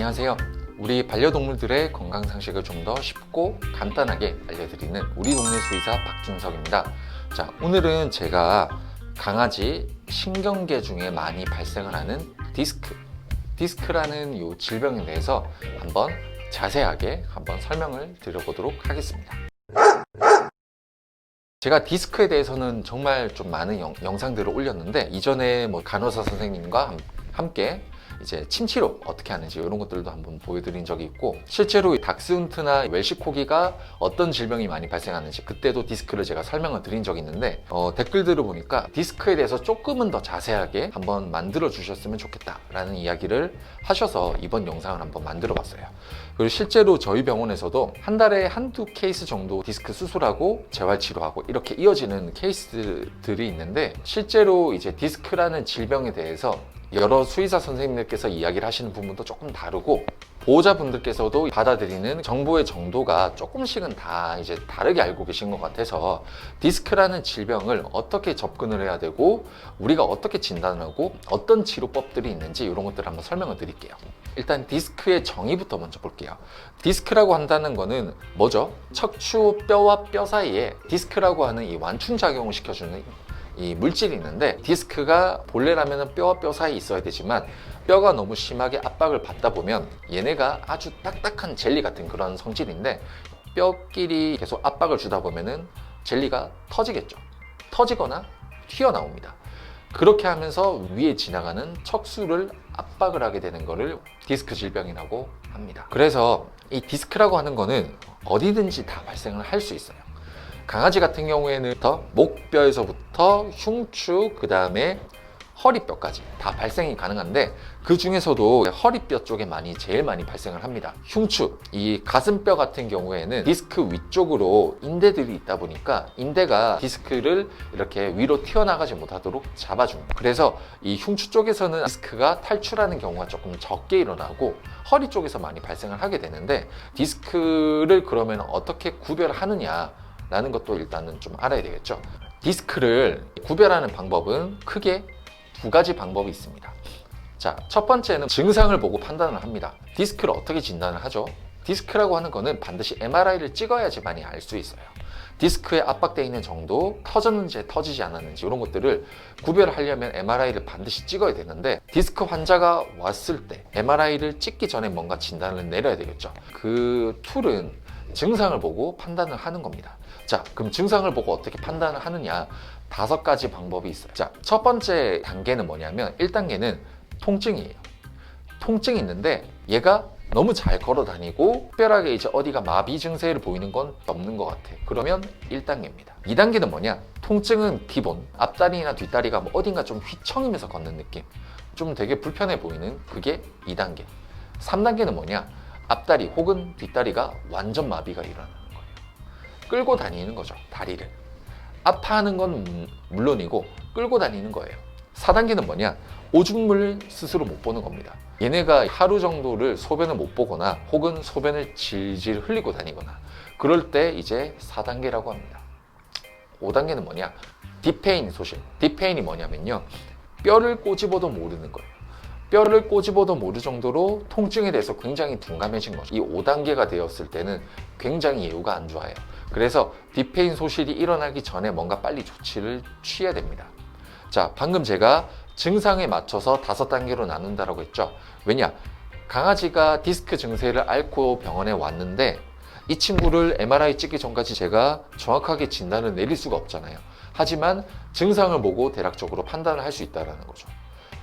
안녕하세요. 우리 반려동물들의 건강 상식을 좀 더 쉽고 간단하게 알려드리는 우리 동네 수의사 박준석입니다. 자, 오늘은 제가 강아지 신경계 중에 많이 발생을 하는 디스크라는 이 질병에 대해서 한번 자세하게 한번 설명을 드려보도록 하겠습니다. 제가 디스크에 대해서는 정말 좀 많은 영상들을 올렸는데, 이전에 간호사 선생님과 함께 이제 침치료 어떻게 하는지 이런 것들도 한번 보여드린 적이 있고, 실제로 닥스훈트나 웰시코기가 어떤 질병이 많이 발생하는지 그때도 디스크를 제가 설명을 드린 적이 있는데, 댓글들을 보니까 디스크에 대해서 조금은 더 자세하게 한번 만들어 주셨으면 좋겠다 라는 이야기를 하셔서 이번 영상을 한번 만들어 봤어요. 그리고 실제로 저희 병원에서도 한 달에 한두 케이스 정도 디스크 수술하고 재활치료하고 이렇게 이어지는 케이스들이 있는데, 실제로 이제 디스크라는 질병에 대해서 여러 수의사 선생님들께서 이야기를 하시는 부분도 조금 다르고, 보호자분들께서도 받아들이는 정보의 정도가 조금씩은 다 이제 다르게 알고 계신 것 같아서, 디스크라는 질병을 어떻게 접근을 해야 되고 우리가 어떻게 진단하고 어떤 치료법들이 있는지 이런 것들을 한번 설명을 드릴게요. 일단 디스크의 정의부터 먼저 볼게요. 디스크라고 한다는 거는 뭐죠? 척추 뼈와 뼈 사이에 디스크라고 하는 이 완충작용을 시켜주는 이 물질이 있는데, 디스크가 본래라면 뼈와 뼈 사이에 있어야 되지만 뼈가 너무 심하게 압박을 받다 보면 얘네가 아주 딱딱한 젤리 같은 그런 성질인데, 뼈끼리 계속 압박을 주다 보면은 젤리가 터지겠죠. 터지거나 튀어나옵니다. 그렇게 하면서 위에 지나가는 척수를 압박을 하게 되는 거를 디스크 질병이라고 합니다. 그래서 이 디스크라고 하는 거는 어디든지 다 발생을 할 수 있어요. 강아지 같은 경우에는 목뼈에서부터 흉추, 그 다음에 허리뼈까지 다 발생이 가능한데, 그 중에서도 허리뼈 쪽에 제일 많이 발생을 합니다. 흉추, 이 가슴뼈 같은 경우에는 디스크 위쪽으로 인대들이 있다 보니까 인대가 디스크를 이렇게 위로 튀어나가지 못하도록 잡아줍니다. 그래서 이 흉추 쪽에서는 디스크가 탈출하는 경우가 조금 적게 일어나고, 허리 쪽에서 많이 발생을 하게 되는데, 디스크를 그러면 어떻게 구별하느냐 라는 것도 일단은 좀 알아야 되겠죠. 디스크를 구별하는 방법은 크게 두 가지 방법이 있습니다. 자, 첫 번째는 증상을 보고 판단을 합니다. 디스크를 어떻게 진단을 하죠? 디스크라고 하는 거는 반드시 MRI를 찍어야지만이 알 수 있어요. 디스크에 압박되어 있는 정도, 터졌는지 터지지 않았는지 이런 것들을 구별하려면 MRI를 반드시 찍어야 되는데, 디스크 환자가 왔을 때 MRI를 찍기 전에 뭔가 진단을 내려야 되겠죠. 그 툴은 증상을 보고 판단을 하는 겁니다. 자, 그럼 증상을 보고 어떻게 판단을 하느냐, 5가지 방법이 있어요. 자, 첫 번째 단계는 뭐냐면, 1단계는 통증이에요. 통증이 있는데 얘가 너무 잘 걸어 다니고 특별하게 이제 어디가 마비 증세를 보이는 건 없는 것 같아. 그러면 1단계입니다. 2단계는 뭐냐? 통증은 기본, 앞다리나 뒷다리가 어딘가 좀 휘청이면서 걷는 느낌, 좀 되게 불편해 보이는, 그게 2단계. 3단계는 뭐냐? 앞다리 혹은 뒷다리가 완전 마비가 일어나는 거예요. 끌고 다니는 거죠, 다리를. 아파하는 건 물론이고 끌고 다니는 거예요. 4단계는 뭐냐? 오줌을 스스로 못 보는 겁니다. 얘네가 하루 정도를 소변을 못 보거나 혹은 소변을 질질 흘리고 다니거나 그럴 때 이제 4단계라고 합니다. 5단계는 뭐냐? 딥페인 소실. 딥페인이 뭐냐면요, 뼈를 꼬집어도 모르는 거예요. 뼈를 꼬집어도 모를 정도로 통증에 대해서 굉장히 둔감해진 거죠. 이 5단계가 되었을 때는 굉장히 예후가 안 좋아요. 그래서 딥페인 소실이 일어나기 전에 뭔가 빨리 조치를 취해야 됩니다. 자, 방금 제가 증상에 맞춰서 5단계로 나눈다라고 했죠. 왜냐? 강아지가 디스크 증세를 앓고 병원에 왔는데 이 친구를 MRI 찍기 전까지 제가 정확하게 진단을 내릴 수가 없잖아요. 하지만 증상을 보고 대략적으로 판단을 할 수 있다는 거죠.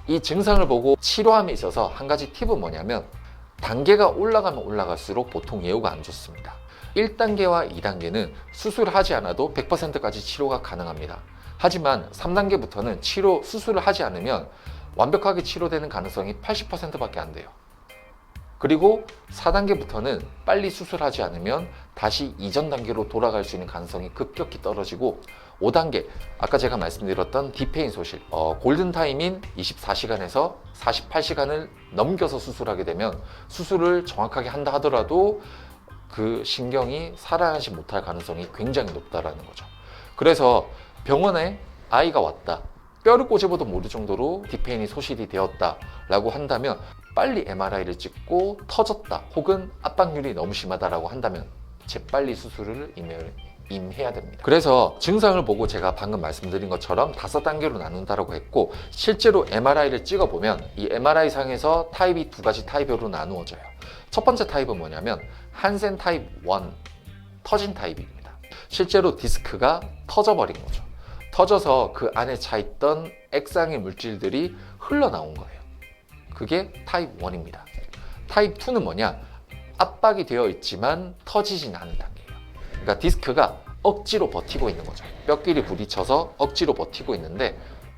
이 증상을 보고 치료함에 있어서 한 가지 팁은 뭐냐면, 단계가 올라가면 올라갈수록 보통 예후가 안 좋습니다. 1단계와 2단계는 수술을 하지 않아도 100%까지 치료가 가능합니다. 하지만 3단계부터는 수술을 하지 않으면 완벽하게 치료되는 가능성이 80%밖에 안 돼요. 그리고 4단계부터는 빨리 수술하지 않으면 다시 이전 단계로 돌아갈 수 있는 가능성이 급격히 떨어지고, 5단계, 아까 제가 말씀드렸던 딥페인 소실, 골든타임인 24시간에서 48시간을 넘겨서 수술하게 되면 수술을 정확하게 한다 하더라도 그 신경이 살아나지 못할 가능성이 굉장히 높다라는 거죠. 그래서 병원에 아이가 왔다, 뼈를 꼬집어도 모를 정도로 딥페인이 소실이 되었다라고 한다면 빨리 MRI를 찍고 터졌다 혹은 압박률이 너무 심하다라고 한다면 재빨리 수술을 임해야 됩니다. 그래서 증상을 보고 제가 방금 말씀드린 것처럼 5단계로 나눈다라고 했고, 실제로 MRI를 찍어보면 이 MRI 상에서 타입이 2가지 타입으로 나누어져요. 첫 번째 타입은 뭐냐면 한센 타입 1, 터진 타입입니다. 실제로 디스크가 터져버린 거죠. 터져서 그 안에 차있던 액상의 물질들이 흘러나온 거예요. 그게 타입 1입니다. 타입 2는 뭐냐? 압박이 되어 있지만 터지진 않은 단계예요. 그러니까 디스크가 억지로 버티고 있는 거죠. 뼈끼리 부딪혀서 억지로 버티고 있는데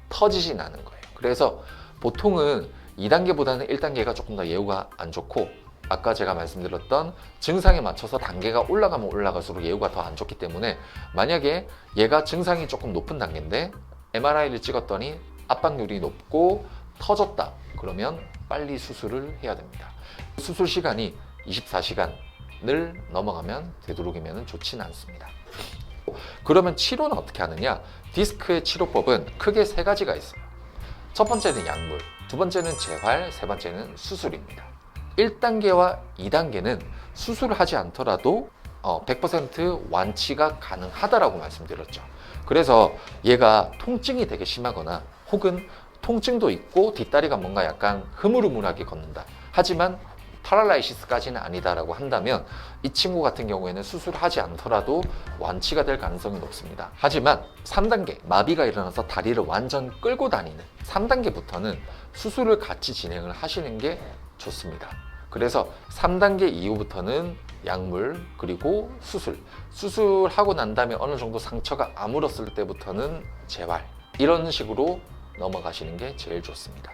터지진 않은 거예요. 그래서 보통은 2단계보다는 1단계가 조금 더 예후가 안 좋고, 아까 제가 말씀드렸던 증상에 맞춰서 단계가 올라가면 올라갈수록 예후가 더 안 좋기 때문에, 만약에 얘가 증상이 조금 높은 단계인데 MRI를 찍었더니 압박률이 높고 터졌다, 그러면 빨리 수술을 해야 됩니다. 수술 시간이 24시간을 넘어가면 되도록이면 좋지는 않습니다. 그러면 치료는 어떻게 하느냐? 디스크의 치료법은 크게 3가지가 있어요. 첫 번째는 약물, 두 번째는 재활, 세 번째는 수술입니다. 1단계와 2단계는 수술을 하지 않더라도 100% 완치가 가능하다라고 말씀드렸죠. 그래서 얘가 통증이 되게 심하거나 혹은 통증도 있고 뒷다리가 뭔가 약간 흐물흐물하게 걷는다, 하지만 파랄라이시스까지는 아니다라고 한다면 이 친구 같은 경우에는 수술하지 않더라도 완치가 될 가능성이 높습니다. 하지만 3단계, 마비가 일어나서 다리를 완전 끌고 다니는 3단계부터는 수술을 같이 진행을 하시는 게 좋습니다. 그래서 3단계 이후부터는 약물, 그리고 수술하고 난 다음에 어느 정도 상처가 아물었을 때부터는 재활, 이런 식으로 넘어가시는 게 제일 좋습니다.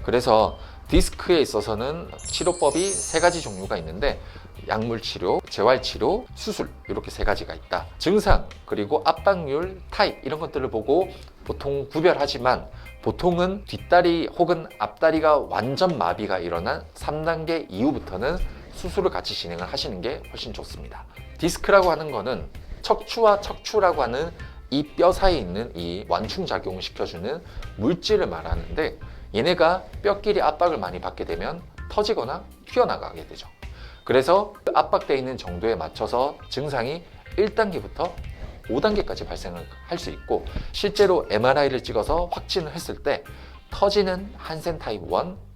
그래서 디스크에 있어서는 치료법이 3가지 종류가 있는데, 약물 치료, 재활 치료, 수술, 이렇게 3가지가 있다. 증상, 그리고 압박률, 타입, 이런 것들을 보고 보통 구별하지만, 보통은 뒷다리 혹은 앞다리가 완전 마비가 일어난 3단계 이후부터는 수술을 같이 진행을 하시는 게 훨씬 좋습니다. 디스크라고 하는 거는 척추와 척추라고 하는 이 뼈 사이에 있는 이 완충작용을 시켜주는 물질을 말하는데, 얘네가 뼈끼리 압박을 많이 받게 되면 터지거나 튀어나가게 되죠. 그래서 압박되어 있는 정도에 맞춰서 증상이 1단계부터 5단계까지 발생을 할 수 있고, 실제로 MRI를 찍어서 확진을 했을 때 터지는 한센 타입 1,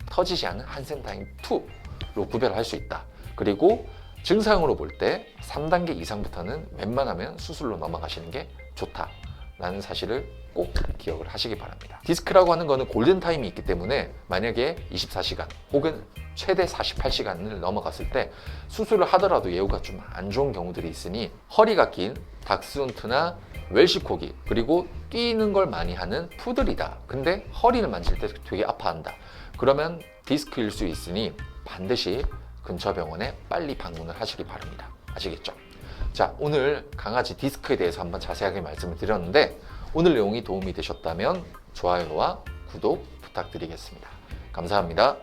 터지지 않은 한센 타입 2로 구별할 수 있다. 그리고 증상으로 볼 때 3단계 이상부터는 웬만하면 수술로 넘어가시는 게 좋다라는 사실을 꼭 기억을 하시기 바랍니다. 디스크라고 하는 거는 골든타임이 있기 때문에 만약에 24시간 혹은 최대 48시간을 넘어갔을 때 수술을 하더라도 예후가 좀 안 좋은 경우들이 있으니, 허리가 긴 닥스훈트나 웰시코기, 그리고 뛰는 걸 많이 하는 푸들이다, 근데 허리를 만질 때 되게 아파한다, 그러면 디스크일 수 있으니 반드시 근처 병원에 빨리 방문을 하시기 바랍니다. 아시겠죠? 자, 오늘 강아지 디스크에 대해서 한번 자세하게 말씀을 드렸는데, 오늘 내용이 도움이 되셨다면 좋아요와 구독 부탁드리겠습니다. 감사합니다.